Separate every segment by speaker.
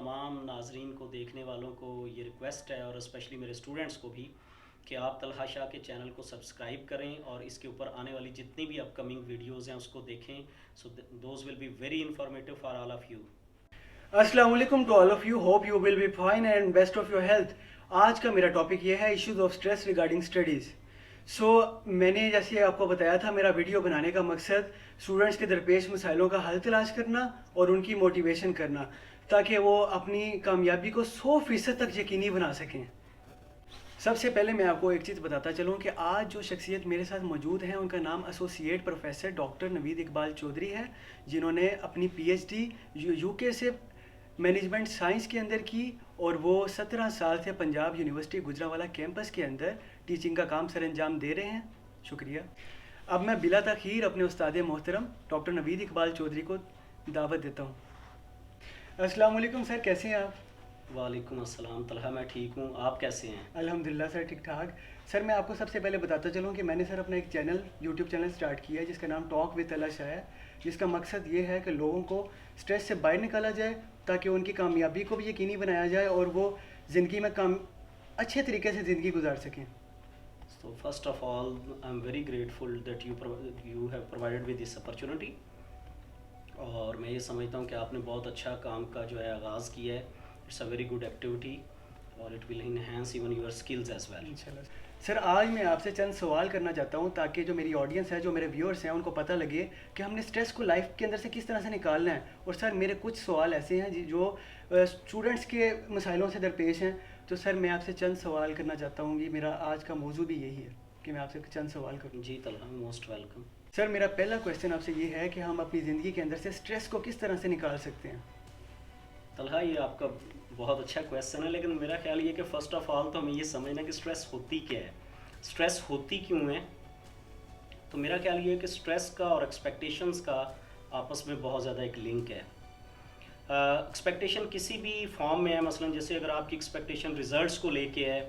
Speaker 1: तमाम नाजरीन को, देखने वालों को ये रिक्वेस्ट है, और स्पेशली मेरे स्टूडेंट्स को भी, कि आप तलहा शाह के चैनल को सब्सक्राइब करें और इसके ऊपर आने वाली जितनी भी अपकमिंग वीडियोज़ हैं उसको देखें. So those will be very informative for all of you.
Speaker 2: अस्सलाम वालेकुम to all of you. Hope you will be fine and best of your health. आज का मेरा टॉपिक ये है issues of stress regarding studies. मैंने जैसे आपको बताया था, मेरा वीडियो बनाने का मकसद स्टूडेंट्स के दरपेश मसाइलों का हल तलाश करना और उनकी मोटिवेशन करना, ताकि वो अपनी कामयाबी को 100% तक यकीनी बना सकें. सबसे पहले मैं आपको एक चीज़ बताता चलूँ कि आज जो शख्सियत मेरे साथ मौजूद हैं उनका नाम associate professor doctor Naveed Iqbal Chaudhry है, जिन्होंने अपनी पीएचडी यूके से मैनेजमेंट साइंस के अंदर की, और वो 17 साल से पंजाब यूनिवर्सिटी गुजरांवाला कैंपस के अंदर टीचिंग का काम सर अंजाम दे रहे हैं. शुक्रिया. अब मैं बिला तखीर अपने उस्ताद मोहतरम डॉक्टर नवीद इकबाल चौधरी को दावत देता हूँ. अस्सलाम वालेकुम सर, कैसे हैं आप?
Speaker 1: वालेकुम अस्सलाम तलहा, मैं ठीक हूँ. आप कैसे हैं?
Speaker 2: अल्हम्दुलिल्लाह सर, ठीक ठाक. सर मैं आपको सबसे पहले बताता चलूँ कि मैंने सर अपना एक चैनल, यूट्यूब चैनल स्टार्ट किया है जिसका नाम टॉक विद तलहा शाह है, जिसका मकसद ये है कि लोगों को स्ट्रेस से बाहर निकाला जाए, ताकि उनकी कामयाबी को भी यकीनी बनाया जाए और वो ज़िंदगी में अच्छे तरीके से ज़िंदगी गुजार सकें.
Speaker 1: So first of all, I'm very grateful that you have provided with this opportunity. और मैं ये समझता हूँ कि आपने बहुत अच्छा काम का जो है आगाज़ किया है. It's a very good activity और it will enhance even your skills as well.
Speaker 2: इंशाल्लाह. सर आज मैं आपसे चंद सवाल करना चाहता हूँ, ताकि जो मेरी ऑडियंस है, जो मेरे व्यूअर्स हैं, उनको पता लगे कि हमने स्ट्रेस को लाइफ के अंदर से किस तरह से निकालना है. और सर मेरे कुछ सवाल ऐसे हैं जो स्टूडेंट्स के मसाइलों से दरपेश हैं. तो सर मैं आपसे चंद सवाल करना चाहता हूँ. ये मेरा आज का मौजू भी यही है कि मैं आपसे चंद सवाल करूँ.
Speaker 1: जी तलहा, मोस्ट वेलकम.
Speaker 2: सर मेरा पहला क्वेश्चन आपसे ये है कि हम अपनी ज़िंदगी के अंदर से स्ट्रेस को किस तरह से निकाल सकते हैं?
Speaker 1: तलहा, ये आपका बहुत अच्छा क्वेश्चन है, लेकिन मेरा ख्याल ये कि फ़र्स्ट ऑफ ऑल तो हमें ये समझना कि स्ट्रेस होती क्या है, स्ट्रेस होती क्यों है. तो मेरा ख्याल ये है कि स्ट्रेस का और एक्सपेक्टेशंस का आपस में बहुत ज़्यादा एक लिंक है. एक्सपेक्टेशन किसी भी फॉर्म में है. मसलन जैसे अगर आपकी एक्सपेक्टेशन रिज़ल्ट्स को लेके है,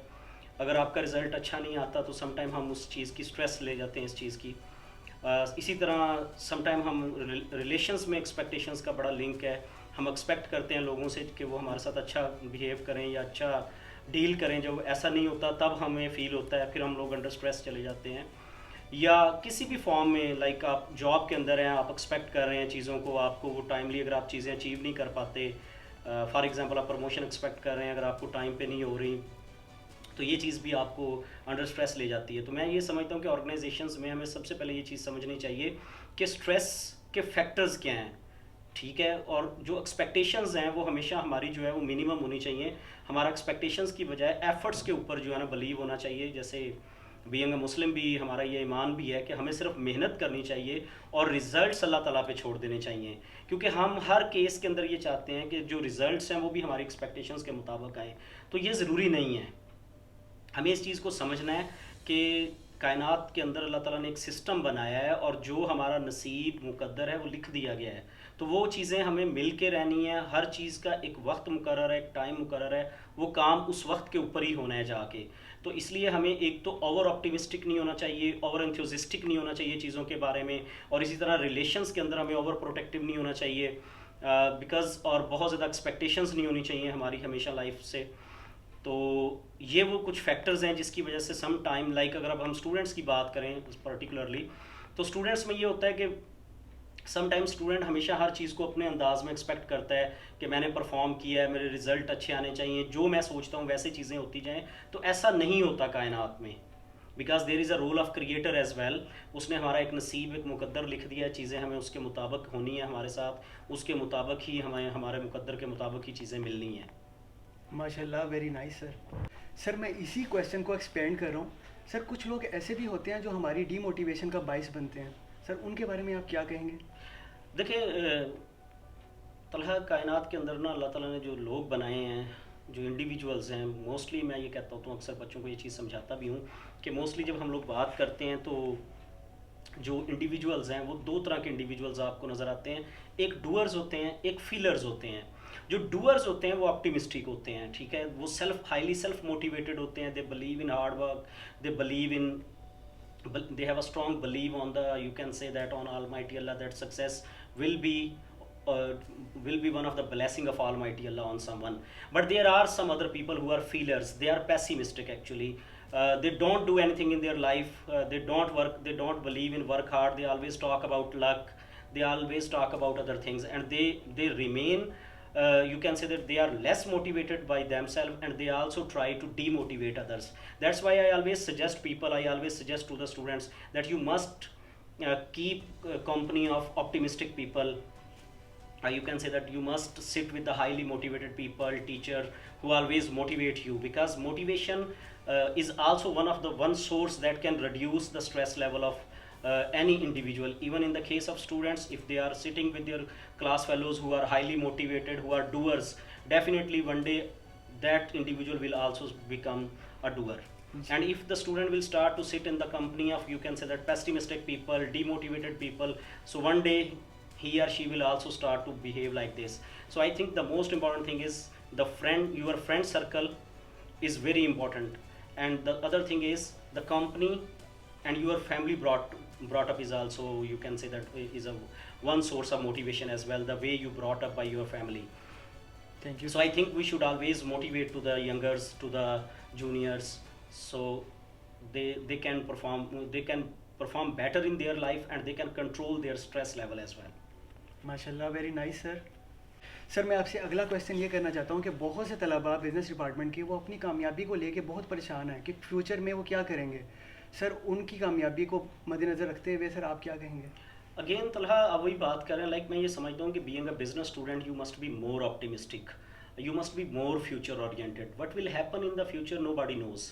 Speaker 1: अगर आपका रिज़ल्ट अच्छा नहीं आता तो समटाइम हम उस चीज़ की स्ट्रेस ले जाते हैं इस चीज़ की. इसी तरह समटाइम हम रिलेशंस में एक्सपेक्टेशंस का बड़ा लिंक है. हम एक्सपेक्ट करते हैं लोगों से कि वो हमारे साथ अच्छा बिहेव करें या अच्छा डील करें. जब ऐसा नहीं होता तब हमें फ़ील होता है, फिर हम लोग अंडर स्ट्रेस चले जाते हैं. या किसी भी फॉर्म में, लाइक आप जॉब के अंदर हैं, आप एक्सपेक्ट कर रहे हैं चीज़ों को, आपको वो टाइमली अगर आप चीज़ें अचीव नहीं कर पाते, फॉर एग्जांपल आप प्रमोशन एक्सपेक्ट कर रहे हैं, अगर आपको टाइम पे नहीं हो रही, तो ये चीज़ भी आपको अंडर स्ट्रेस ले जाती है. तो मैं ये समझता हूँ कि ऑर्गेनाइजेशंस में हमें सबसे पहले ये चीज़ समझनी चाहिए कि स्ट्रेस के फैक्टर्स क्या हैं, ठीक है. और जो एक्सपेक्टेशंस हैं वो हमेशा हमारी जो है वो मिनिमम होनी चाहिए. हमारा एक्सपेक्टेशंस की बजाय एफर्ट्स के ऊपर जो है ना बिलीव होना चाहिए. जैसे बीइंग अ मुस्लिम भी हमारा ये ईमान भी है कि हमें सिर्फ मेहनत करनी चाहिए और रिज़ल्ट्स अल्लाह ताला पे छोड़ देने चाहिए, क्योंकि हम हर केस के अंदर ये चाहते हैं कि जो रिज़ल्ट्स हैं वो भी हमारी एक्सपेक्टेशंस के मुताबिक आएँ. तो ये ज़रूरी नहीं है. हमें इस चीज़ को समझना है कि कायनात के अंदर अल्लाह ताला ने एक सिस्टम बनाया है और जो हमारा नसीब मुकद्दर है वो लिख दिया गया है. तो वो चीज़ें हमें मिल के रहनी है. हर चीज़ का एक वक्त मुकर्रर है, एक टाइम मुकर्रर है. वो काम उस वक्त के ऊपर ही होना है जाके. तो इसलिए हमें एक तो ओवर ऑप्टिमिस्टिक नहीं होना चाहिए, ओवर एंथुसिस्टिक नहीं होना चाहिए चीज़ों के बारे में. और इसी तरह रिलेशंस के अंदर हमें ओवर प्रोटेक्टिव नहीं होना चाहिए बिकॉज और बहुत ज़्यादा एक्सपेक्टेशंस नहीं होनी चाहिए हमारी हमेशा लाइफ से. तो ये वो कुछ फैक्टर्स हैं जिसकी वजह से सम टाइम, लाइक अगर अब हम स्टूडेंट्स की बात करें पर्टिकुलरली, तो स्टूडेंट्स में ये होता है कि सम टाइम स्टूडेंट हमेशा हर चीज़ को अपने अंदाज में एक्सपेक्ट करता है कि मैंने परफॉर्म किया है, मेरे रिज़ल्ट अच्छे आने चाहिए, जो मैं सोचता हूँ वैसे चीज़ें होती जाएँ. तो ऐसा नहीं होता कायनात में, because there is a role of creator as well. उसने हमारा एक नसीब, एक मुकद्दर लिख दिया है. चीज़ें हमें उसके मुताबिक होनी है हमारे साथ, उसके मुताबिक ही हमें हमारे मुकद्दर के मुताबिक ही चीज़ें मिलनी हैं.
Speaker 2: माशाल्लाह, वेरी नाइस सर. सर मैं इसी क्वेश्चन को एक्सपेंड कर रहा हूँ. सर कुछ लोग ऐसे भी होते हैं जो हमारी डीमोटिवेशन का बाइस बनते हैं. सर उनके बारे में आप क्या कहेंगे?
Speaker 1: देखिए तलहा, कायनात के अंदर ना अल्लाह ताला ने जो लोग बनाए हैं, जो इंडिविजुअल्स हैं, मोस्टली मैं ये कहता हूँ, तो अक्सर बच्चों को ये चीज़ समझाता भी हूँ कि मोस्टली जब हम लोग बात करते हैं तो जो इंडिविजुअल्स हैं वो दो तरह के इंडिविजुअल्स आपको नज़र आते हैं. एक डूअर्स होते हैं, एक फीलर्स होते हैं. जो डूअर्स होते हैं वो ऑप्टिमिस्टिक होते हैं, ठीक है. वो हाईली सेल्फ मोटिवेटेड होते हैं. They believe in hard work, they believe in, they have a strong belief on the, you can say that, on Almighty Allah, that success will be will be one of the blessing of Almighty Allah on someone. But there are some other people who are feelers. They are pessimistic actually. They don't do anything in their life. They don't work. They don't believe in work hard. They always talk about luck. They always talk about other things, and they remain. You can say that they are less motivated by themselves, and they also try to demotivate others. That's why I always suggest people. I always suggest to the students that you must keep company of optimistic people. You can say that you must sit with the highly motivated people, teacher who always motivate you, because motivation is also one source that can reduce the stress level of any individual. Even in the case of students, if they are sitting with their class fellows who are highly motivated, who are doers, definitely one day that individual will also become a doer. And if the student will start to sit in the company of, you can say that, pessimistic people, demotivated people, so one day he or she will also start to behave like this. So I think the most important thing is your friend circle is very important. And the other thing is the company and your family brought up is also, you can say that, is a one source of motivation as well, the way you brought up by your family.
Speaker 2: Thank you.
Speaker 1: So I think we should always motivate to the youngers, to the juniors, so they can perform better in their life, and they can control their stress level as well.
Speaker 2: माशाल्लाह, very nice sir. Sir मैं आपसे अगला question ये करना चाहता हूँ कि बहुत से तलबा बिज़नेस डिपार्टमेंट के वो अपनी कामयाबी को लेके बहुत परेशान हैं कि फ्यूचर में वो क्या करेंगे. सर उनकी कामयाबी को मद्देनज़र रखते हुए सर आप क्या कहेंगे?
Speaker 1: अगेन तलहा, अब वही बात कर रहे हैं, लाइक मैं ये समझता हूँ कि being a business student you must be more optimistic, you must be more future oriented. What will happen in the future nobody knows.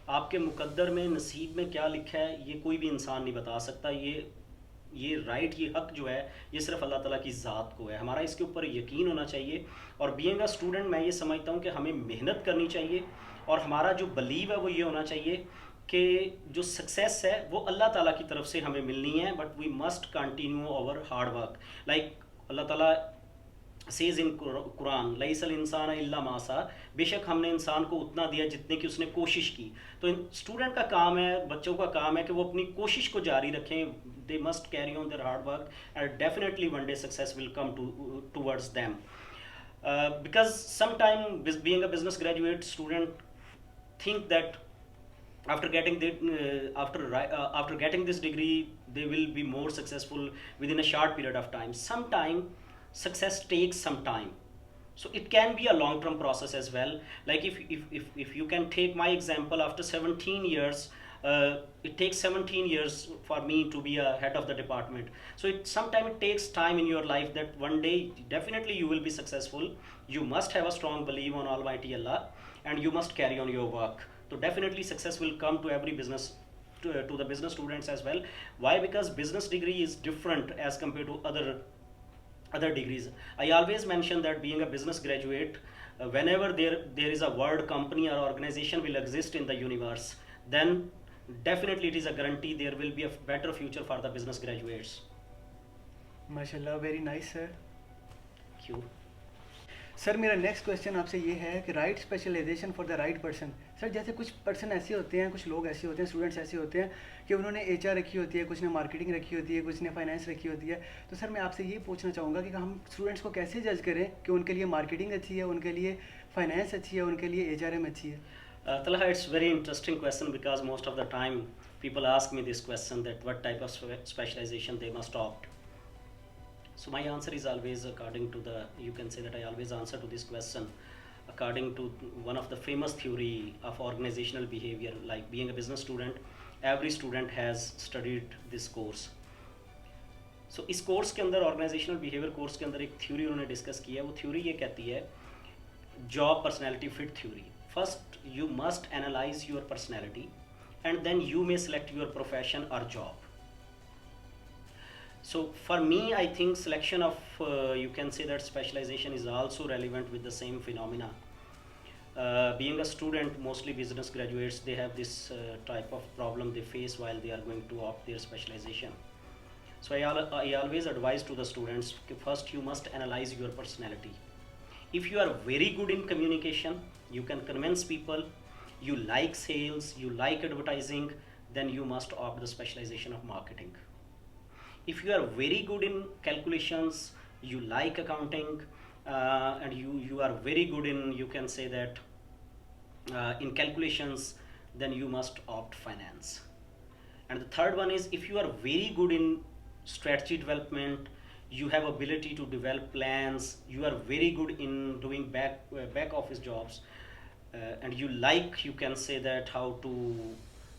Speaker 1: आपके मुकद्दर में, नसीब में क्या लिखा है ये कोई भी इंसान नहीं बता सकता. ये राइट, ये हक जो है ये सिर्फ अल्लाह ताला की ज़ात को है. हमारा इसके ऊपर यकीन होना चाहिए. और बीइंग अ स्टूडेंट मैं ये समझता हूँ कि हमें मेहनत करनी चाहिए, और हमारा जो बिलीव है वो ये होना चाहिए कि जो सक्सेस है वो अल्लाह ताला की तरफ से हमें मिलनी है, but we must continue our hard work. Like Allah Taala says इन कुरान, लईसल इंसान इल्ला मासा, बेशक हमने इंसान को उतना दिया जितने की उसने कोशिश की. तो स्टूडेंट का काम है, बच्चों का काम है कि वो अपनी कोशिश को जारी रखें. They must carry on their hard work, and definitely one day success will come towards them. Because sometime being a business graduate student think that after getting this degree they will be more successful within a short period of time. Sometime success takes some time, so it can be a long term process as well. Like if you can take my example, after 17 years, it takes 17 years for me to be a head of the department. So sometimes it takes time in your life, that one day definitely you will be successful. You must have a strong belief on Almighty Allah, and you must carry on your work. So definitely success will come to every business, to the business students as well. Why? Because business degree is different as compared to other degrees. I always mention that being a business graduate, whenever there is a word company or organization will exist in the universe, then definitely it is a guarantee there will be a better future for the business graduates.
Speaker 2: माशाल्लाह, very nice sir.
Speaker 1: Thank you.
Speaker 2: Sir मेरा next question आपसे ये है कि right specialization for the right person. Sir जैसे कुछ person ऐसे होते हैं, कुछ लोग ऐसे होते हैं, स्टूडेंट्स ऐसे होते हैं कि उन्होंने एचआर रखी होती है, कुछ ने मार्केटिंग रखी होती है, कुछ ने फाइनेंस रखी होती है. तो सर मैं आपसे ये पूछना चाहूँगा कि हम स्टूडेंट्स को कैसे जज करें कि उनके लिए मार्केटिंग अच्छी है, उनके लिए फाइनेंस अच्छी है, उनके लिए एचआरएम अच्छी है.
Speaker 1: Talha, it's very interesting question, because most of the time people ask me this question, that what type of specialization they must opt. So my answer is always according to you can say that I always answer to this question according to one of the famous theory of organizational behavior. Like being a business student, every student has studied this course. So इस course के अंदर, organisational behaviour course के अंदर, एक theory उन्होंने discuss किया है. वो थ्योरी ये कहती है, job personality fit theory. First you must analyze your personality, and then you may select your profession or job. So for me, I think selection of you can say that specialization is also relevant with the same phenomena. Being a student, mostly business graduates, they have this type of problem they face while they are going to opt their specialization. So I always advise to the students, first you must analyze your personality. If you are very good in communication, you can convince people, you like sales, you like advertising, then you must opt the specialization of marketing. If you are very good in calculations, you like accounting, and you are very good in, you can say that, in calculations, then you must opt finance. And the third one is, if you are very good in strategy development, you have ability to develop plans, you are very good in doing back office jobs, and you like, you can say that, how to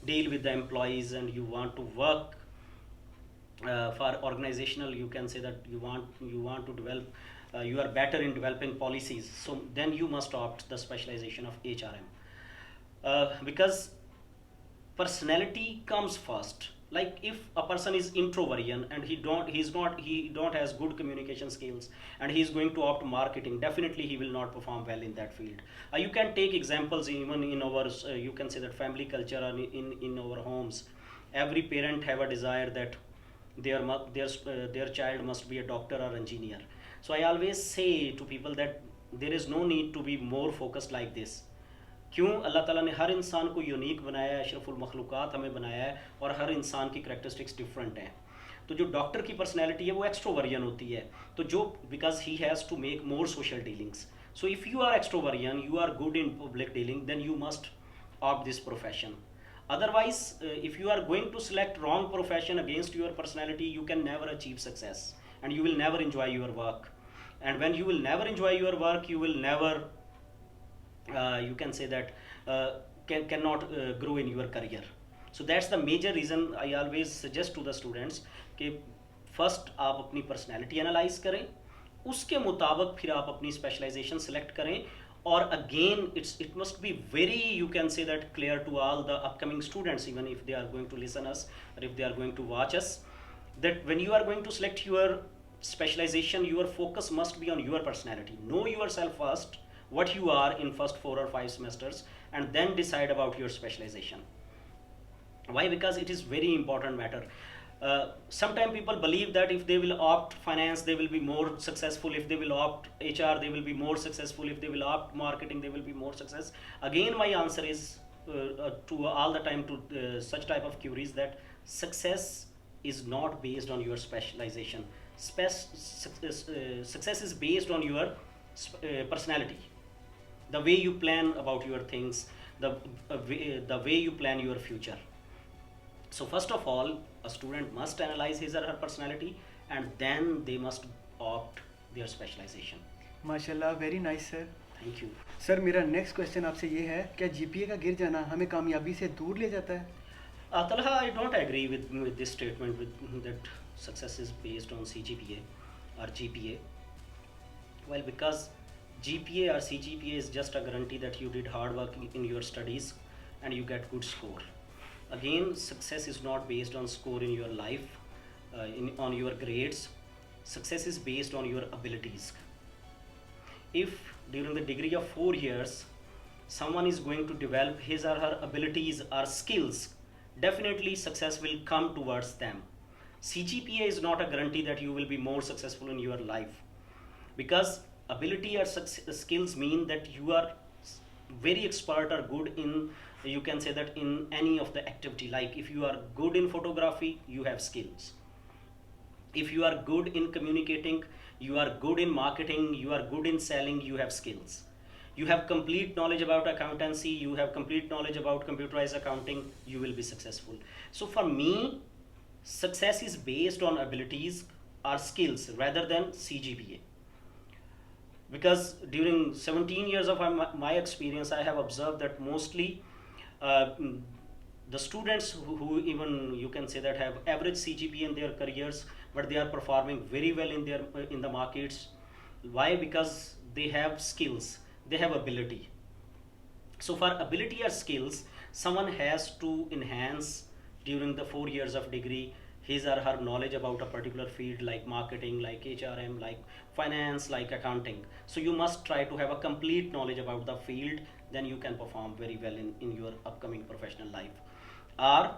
Speaker 1: deal with the employees, and you want to work for organizational, you can say that, you want to develop, you are better in developing policies, so then you must opt the specialization of HRM, because personality comes first. Like, if a person is introversion and he don't has good communication skills, and he's going to opt marketing, definitely he will not perform well in that field. You can take examples even in our, you can say that, family culture, and in our homes. Every parent have a desire that their child must be a doctor or engineer. So I always say to people that there is no need to be more focused like this. क्यों? अल्लाह ताला ने हर इंसान को unique बनाया है, अशरफुल मखलूक़ात हमें बनाया है, और हर इंसान की करैक्टरिस्टिक्स डिफरेंट हैं. तो जो डॉक्टर की पर्सनैलिटी है वो एक्सट्रोवर्जन होती है, तो जो because he has to make more social dealings. So if you are extroversion, you are good in public dealing, then you must opt this profession. Otherwise, if you are going to select wrong profession against your personality, you can never achieve success, and you will never enjoy your work. And when you will never enjoy your work, you will never, you can say that, cannot grow in your career. So that's the major reason I always suggest to the students कि first आप अपनी personality analyze करें, उसके मुताबिक फिर आप अपनी specialization select करें. Or again, it must be very, you can say that, clear to all the upcoming students, even if they are going to listen us or if they are going to watch us, that when you are going to select your specialization, your focus must be on your personality. Know yourself first, what you are in first 4 or 5 semesters, and then decide about your specialization. Why? Because it is very important matter. Sometimes people believe that if they will opt finance, they will be more successful. If they will opt HR, they will be more successful. If they will opt marketing, they will be more success. Again, my answer is, to all the time, to such type of queries, that success is not based on your specialization. Success is based on your personality, the way you plan about your things, the way you plan your future. So first of all, a student must analyze his or her personality, and then they must opt their specialization.
Speaker 2: माशाल्लाह, very nice sir.
Speaker 1: Thank you.
Speaker 2: Sir, मेरा next question आपसे ये है, क्या GPA का गिर जाना हमें कामयाबी से दूर ले जाता है?
Speaker 1: Talha, I don't agree with this statement, that success is based on CGPA or GPA. Well, because GPA or CGPA is just a guarantee that you did hard work in your studies and you get good score. Again, success is not based on score in your life, on your grades. Success is based on your abilities. If during the degree of 4 years, someone is going to develop his or her abilities or skills, definitely success will come towards them. CGPA is not a guarantee that you will be more successful in your life, because ability or skills mean that you are very expert or good in, you can say that, in any of the activity. Like if you are good in photography, you have skills. If you are good in communicating, you are good in marketing, you are good in selling, you have skills. You have complete knowledge about accountancy, you have complete knowledge about computerized accounting, you will be successful. So for me, success is based on abilities or skills rather than CGPA. Because during 17 years of my experience, I have observed that mostly the students who even, you can say that, have average CGPA in their careers, but they are performing very well in the markets. Why? Because they have skills, they have ability. So for ability or skills, someone has to enhance during the 4 years of degree his or her knowledge about a particular field, like marketing, like HRM, like finance, like accounting. So you must try to have a complete knowledge about the field, then you can perform very well in your upcoming professional life. Or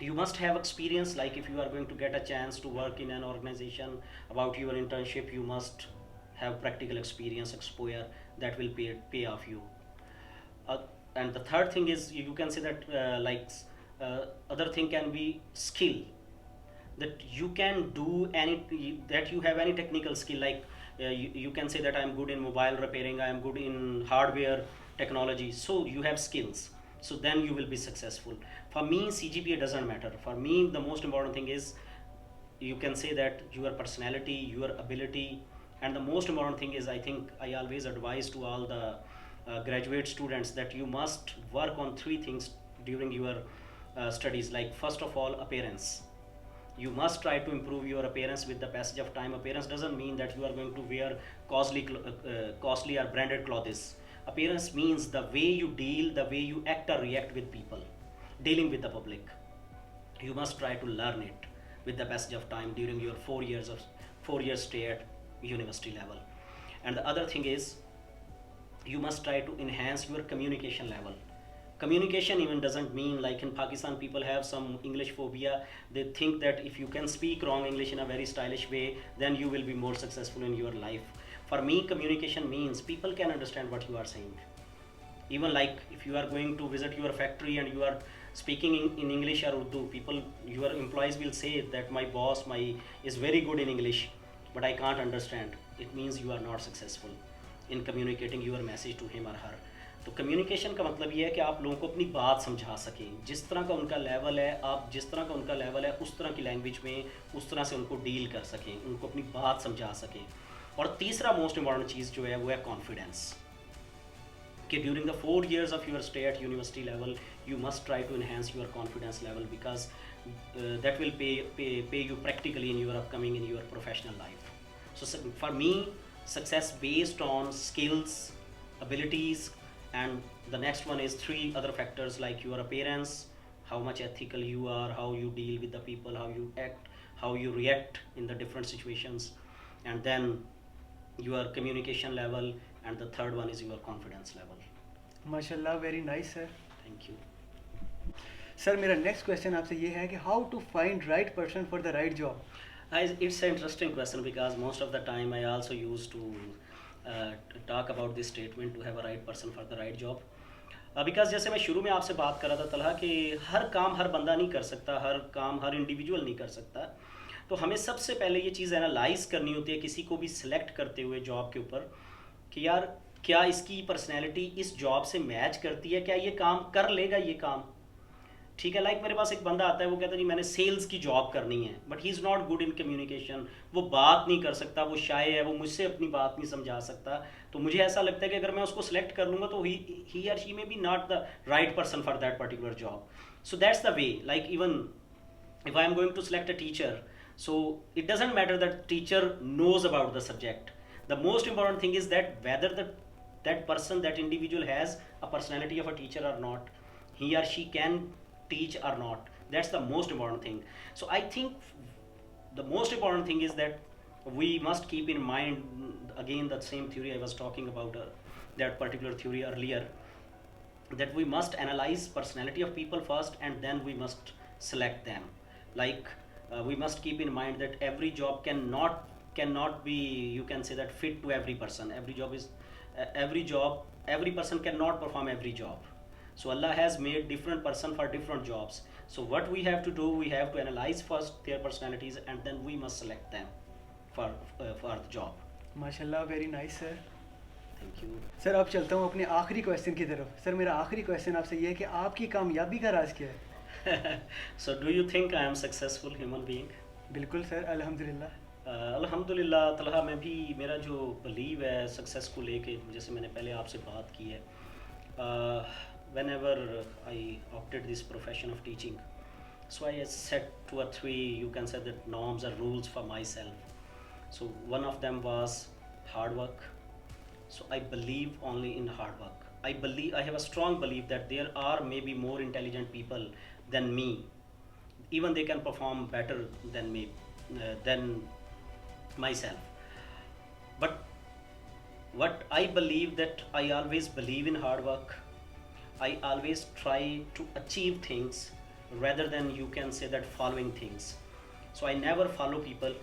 Speaker 1: you must have experience, like if you are going to get a chance to work in an organization, about your internship, you must have practical experience, exposure, that will pay off you. And the third thing is, you can say that, other thing can be skill. that you can do any, that you have any technical skill, like you can say that I'm good in mobile repairing, I am good in hardware technology, so you have skills, so then you will be successful. For me, CGPA doesn't matter. For me, the most important thing is, you can say that your personality, your ability, and the most important thing is, I think I always advise to all the graduate students that you must work on three things during your studies. Like, first of all, appearance. You must try to improve your appearance with the passage of time. Appearance doesn't mean that you are going to wear costly or branded clothes. Appearance means the way you deal, the way you act or react with people, dealing with the public. You must try to learn it with the passage of time during your 4 years stay at university level. And the other thing is, you must try to enhance your communication level. Communication even doesn't mean, like in Pakistan, people have some English phobia. They think that if you can speak wrong English in a very stylish way, then you will be more successful in your life. For me, communication means people can understand what you are saying. Even like if you are going to visit your factory and you are speaking in English or Urdu, people, your employees will say that my boss is very good in English, but I can't understand. It means you are not successful in communicating your message to him or her. تو communication کا مطلب یہ ہے کہ آپ لوگوں کو اپنی بات سمجھا سکیں، جس طرح کا ان کا لیول ہے، آپ جس طرح کا ان کا لیول ہے اس طرح کی لینگویج میں اس طرح سے ان کو ڈیل کر سکیں، ان کو اپنی بات سمجھا سکیں. اور تیسرا موسٹ امپورٹنٹ چیز جو ہے وہ ہے کانفیڈینس، کہ during the 4 years of your stay at university level you must try to enhance your confidence level, because that will pay you practically in your upcoming, in your professional life. So for me, success based on skills, abilities, and the next one is 3 other factors, like your appearance, how much ethical you are, how you deal with the people, how you act, how you react in the different situations, and then your communication level, and the third one is your confidence level.
Speaker 2: MashaAllah, very nice sir.
Speaker 1: Thank you.
Speaker 2: Sir میرا next question آپ سے یہ ہے کہ how to find right person for the right job.
Speaker 1: It's an interesting question, because most of the time I also used to talk about this statement, to have a right person for the right job. Because جیسے میں شروع میں آپ سے بات کر رہا تھا طلحہ، کہ ہر کام ہر بندہ نہیں کر سکتا، ہر کام ہر انڈیویجول نہیں کر سکتا. تو ہمیں سب سے پہلے یہ چیز انالائز کرنی ہوتی ہے کسی کو بھی سلیکٹ کرتے ہوئے جاب کے اوپر، کہ یار کیا اس کی پرسنالٹی اس جاب سے میچ کرتی ہے، کیا یہ کام کر لے گا یہ کام. ٹھیک ہے، لائک میرے پاس ایک بندہ آتا ہے، وہ کہتا ہے جی میں نے سیلز کی جاب کرنی ہے، but he is not good in communication, وہ بات نہیں کر سکتا، وہ شائع ہے، وہ مجھ سے اپنی بات نہیں سمجھا سکتا. تو مجھے ایسا لگتا ہے کہ اگر میں اس کو سلیکٹ کر لوں گا تو ہی اور she may be not the right person for that particular job. So that's the way. Like even if I am going to select a teacher, so it doesn't matter that teacher knows about the subject. The most important thing is that whether that person, that individual has a personality of a teacher or not, he or she can teach or not. That's the most important thing. So I think the most important thing is that we must keep in mind again that same theory I was talking about, that particular theory earlier, that we must analyze personality of people first and then we must select them. Like we must keep in mind that every job cannot be, you can say that, fit to every person. Every person cannot perform every job. So Allah has made different person for different jobs. So what we have to do, we have to analyze first their personalities and then we must select them for the job.
Speaker 2: MashaAllah, very nice sir.
Speaker 1: Thank you.
Speaker 2: سر اب چلتا ہوں اپنے آخری question کی طرف. سر میرا آخری question آپ سے یہ ہے کہ آپ کی کامیابی کا راز کیا ہے؟
Speaker 1: So do you think I am successful human being?
Speaker 2: بالکل سر، الحمدللہ.
Speaker 1: الحمدللہ طلحہ، میں بھی، میرا جو بلیو ہے سکسیس کو لے کے، جیسے میں نے پہلے آپ سے بات کی ہے، whenever I opted this profession of teaching, so I set 2 or 3, you can say that, norms or rules for myself. So one of them was hard work. So I believe only in hard work. I have a strong belief that there are maybe more intelligent people than me. Even they can perform better than me, than myself. But what I believe, that I always believe in hard work. I always try to achieve things rather than, you can say that, following things. So I never follow people.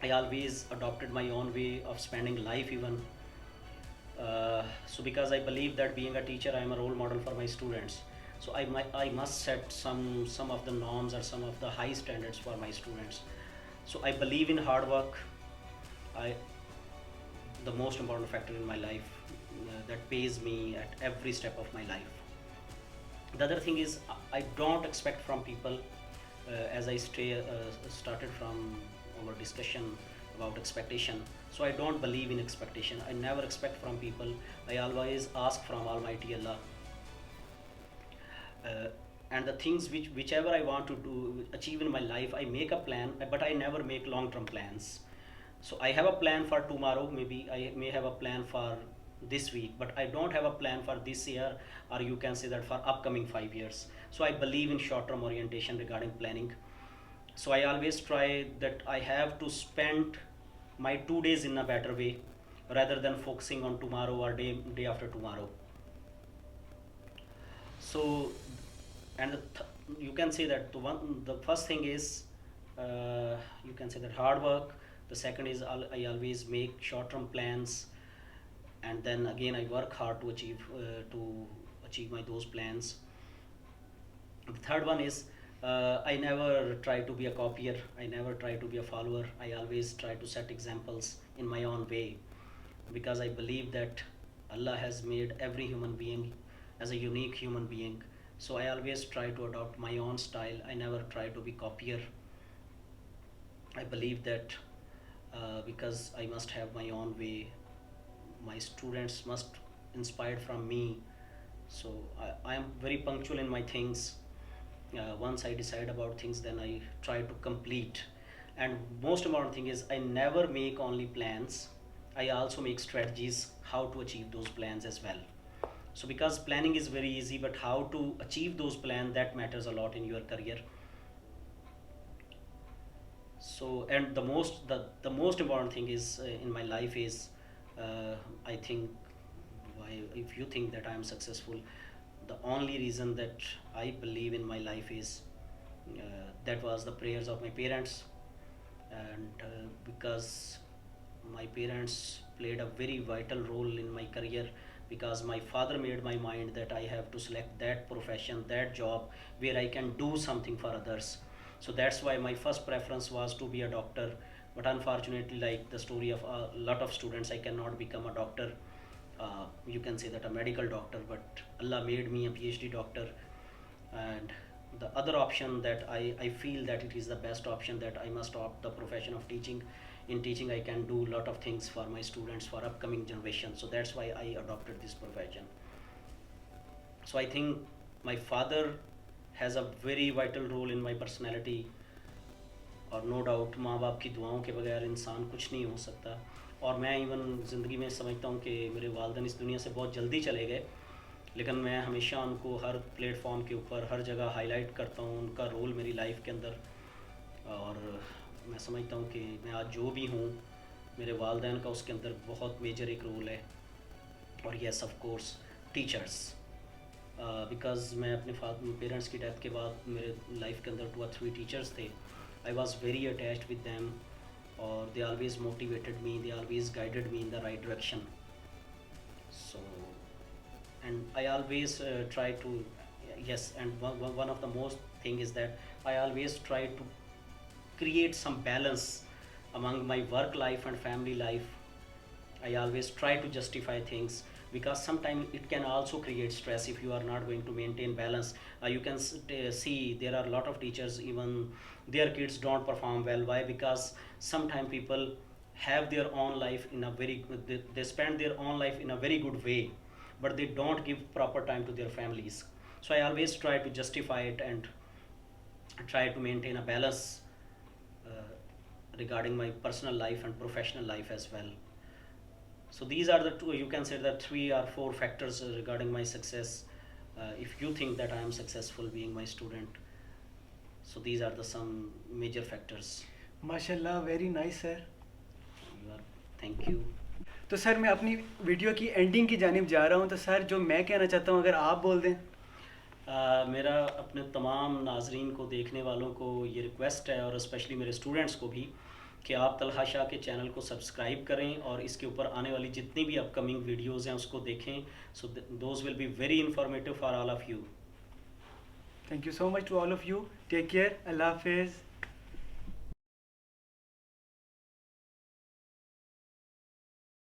Speaker 1: I always adopted my own way of spending life even. So because I believe that being a teacher, I am a role model for my students. So I must set some of the norms or some of the high standards for my students. So I believe in hard work. I The most important factor in my life that pays me at every step of my life. The other thing is I don't expect from people, as I started from our discussion about expectation. So I don't believe in expectation. I never expect from people. I always ask from Almighty Allah. uh, and the things whichever I want to do achieve in my life, I make a plan, but I never make long term plans. So I have a plan for tomorrow, maybe I may have a plan for this week, but I don't have a plan for this year, or you can say that for upcoming 5 years. So I believe in short term orientation regarding planning. So I always try that I have to spend my 2 days in a better way rather than focusing on tomorrow or day after tomorrow. So, and you can say that the first thing is, you can say that hard work. The second is I always make short term plans, and then again I work hard to achieve my those plans. The third one is, I never try to be a copier. I never try to be a follower. I always try to set examples in my own way, because I believe that Allah has made every human being as a unique human being. So I always try to adopt my own style. I never try to be copier. I believe that because I must have my own way, my students must inspire from me. So I am very punctual in my things. Once I decide about things, then I try to complete. And most important thing is I never make only plans. I also make strategies how to achieve those plans as well. So because planning is very easy, but how to achieve those plans, that matters a lot in your career. So, and the most important thing is in my life is, I think, why, if you think that I am successful, the only reason that I believe in my life is that was the prayers of my parents. And because my parents played a very vital role in my career, because my father made my mind that I have to select that profession, that job where I can do something for others. So that's why my first preference was to be a doctor. But unfortunately, like the story of a lot of students, I cannot become a doctor. You can say that a medical doctor, but Allah made me a PhD doctor. And the other option that I feel that it is the best option, that I must opt the profession of teaching. In teaching, I can do a lot of things for my students, for upcoming generation. So that's why I adopted this profession. So I think my father has a very vital role in my personality. और no doubt माँ बाप की दुआओं के बगैर इंसान कुछ नहीं हो सकता. और मैं इवन ज़िंदगी में समझता हूँ कि मेरे वालिदैन इस दुनिया से बहुत जल्दी चले गए, लेकिन मैं हमेशा उनको हर प्लेटफॉर्म के ऊपर हर जगह हाईलाइट करता हूँ, उनका रोल मेरी लाइफ के अंदर. और मैं समझता हूँ कि मैं आज जो भी हूँ, मेरे वालिदैन का उसके अंदर बहुत मेजर एक रोल है. और yes of course teachers, because मैं अपने पेरेंट्स की डेथ के बाद मेरे लाइफ के अंदर 2 or 3 टीचर्स थे. I was very attached with them, or they always motivated me, they always guided me in the right direction. So, and I always try to, yes, and one of the most thing is that I always try to create some balance among my work life and family life. I always try to justify things, because sometimes it can also create stress if you are not going to maintain balance. You can see there are a lot of teachers, even their kids don't perform well. Why? Because sometimes people have their own life in a very good, they spend their own life in a very good way, but they don't give proper time to their families. So I always try to justify it and try to maintain a balance regarding my personal life and professional life as well. So these are the two, you can say that 3 or 4 factors regarding my success. If you think that I am successful being my student, so these are the some major factors.
Speaker 2: माशाल्लाह, very nice sir.
Speaker 1: Thank you.
Speaker 2: तो sir मैं अपनी video की ending की जानिब जा रहा हूँ. तो सर जो मैं कहना चाहता हूँ, अगर आप बोल दें.
Speaker 1: मेरा अपने तमाम नाजरीन को, देखने वालों को ये रिक्वेस्ट है, और स्पेशली मेरे स्टूडेंट्स को भी, कि आप तलहा शाह के चैनल को सब्सक्राइब करें और इसके ऊपर आने वाली जितनी भी अपकमिंग वीडियोज़ हैं उसको देखें. So those will be very informative for all of you.
Speaker 2: Thank you so much to all of you. Take care. Allah Hafiz.